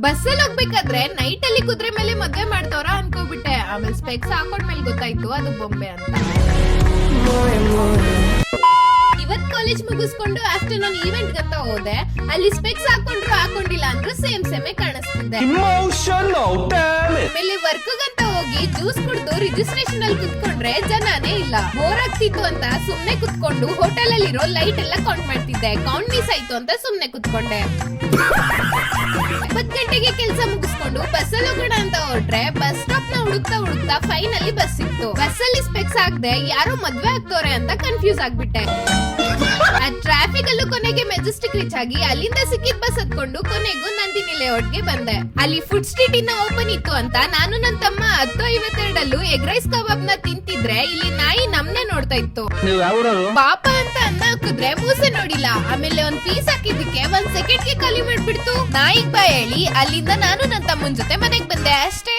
ಬಸ್ಸಲ್ಲಿ ಹೋಗ್ಬೇಕಾದ್ರೆ ನೈಟ್ ಅಲ್ಲಿ ಕುದುರೆ ಮೇಲೆ ಮದ್ವೆ ಮಾಡ್ತವ್ರ ಅನ್ಕೋಬಿಟ್ಟೆ. ಆಮೇಲೆ ಸ್ಪೆಕ್ಸ್ ಹಾಕೊಂಡ್ಮೇಲೆ ಗೊತ್ತಾಯ್ತು ಅದು ಬೊಂಬೆ ಅಂತ. ಇವತ್ ಕಾಲೇಜ್ ಮುಗಿಸ್ಕೊಂಡು ಆಫ್ಟರ್ನೂನ್ ಈವೆಂಟ್ ಅಂತ ಹೋದೆ. ಅಲ್ಲಿ ಸ್ಪೆಕ್ಸ್ ಹಾಕೊಂಡ್ರು ಹಾಕೊಂಡಿಲ್ಲ ಅಂದ್ರೂ ಸೇಮ್ ಸೇಮೆ ಕಾಣಿಸ್ತಿದ್ದೆ. ಆಮೇಲೆ ವರ್ಕ್ ಅಂತ ಹೋಗಿ ಜ್ಯೂಸ್ ಕುಡ್ದು ರಿಜಿಸ್ಟ್ರೇಷನ್ ಅಲ್ಲಿ ಕುತ್ಕೊಂಡ್ರೆ ಜನನೇ ಇಲ್ಲ. ಬೋರ್ ಆಗ್ತಿತ್ತು ಅಂತ ಸುಮ್ನೆ ಕುತ್ಕೊಂಡು ಹೋಟೆಲ್ ಅಲ್ಲಿರೋ ಲೈಟ್ ಎಲ್ಲ ಕೌಂಟ್ ಮಾಡ್ತಿದ್ದೆ. ಕೌಂಟ್ ಮಿಸ್ ಆಯ್ತು ಅಂತ ಸುಮ್ನೆ ಕುತ್ಕೊಂಡೆ. 10 ಗಂಟೆಗೆ ಕೆಲಸ ಮುಗಿಸ್ಕೊಂಡು ಬಸ್ ಅಲ್ಲಿ ಹೋಗೋಣ ಅಂತ ಹೊರಟ್ರೆ ಬಸ್ ಸ್ಟಾಪ್ ನ ಹುಡುಕ್ತಾ ಫೈನಲಿ ಬಸ್ ಸಿಕ್ತು. ಬಸ್ ಅಲ್ಲಿ ಸ್ಪೆಕ್ಸ್ ಹಾಕ್ದೆ ಯಾರೋ ಮದ್ವೆ ಆಗ್ತವ್ರೆ ಅಂತ ಕನ್ಫ್ಯೂಸ್ ಆಗ್ಬಿಟ್ಟೆ. ಟ್ರಾಫಿಕ್ ಅಲ್ಲೂ ಕೊನೆಗೆ ಮೆಜೆಸ್ಟಿಕ್ ರೀಚ್ ಆಗಿ ಅಲ್ಲಿಂದ ಸಿಕ್ಕಿದ್ ಬಸ್ ಹತ್ಕೊಂಡು ಕೊನೆಗೂ ನಂದಿನಿ ಲೇಔಟ್ಗೆ ಬಂದೆ. ಅಲ್ಲಿ ಫುಡ್ ಸ್ಟ್ರೀಟ್ ಇನ್ನ ಓಪನ್ ಇತ್ತು ಅಂತ ನಾನು ನನ್ನ ತಮ್ಮ 10:52 ಎಗ್ ರೈಸ್ ಕಬಾಬ್ ನ ತಿಂತಿದ್ರೆ ಇಲ್ಲಿ ನಾಯಿ ನಮ್ನೆ ನೋಡ್ತಾ ಇತ್ತು. ಪಾಪ ಅಂತ ಅನ್ನ ಹಾಕಿದ್ರೆ ಮೂಸೆ ನೋಡಿಲ್ಲ. ಆಮೇಲೆ ಒಂದ್ ಪೀಸ್ ಹಾಕಿದ್ದಕ್ಕೆ 1 ಸೆಕೆಂಡ್ ಗೆ ಖಾಲಿ ಮಾಡ್ಬಿಡ್ತು. ನಾಯಿಗ್ ಬಾಯ್ ಹೇಳಿ ಅಲ್ಲಿಂದ ನಾನು ನನ್ನ ತಮ್ಮನ್ ಜೊತೆ ಮನೆಗ್ ಬಂದೆ ಅಷ್ಟೇ.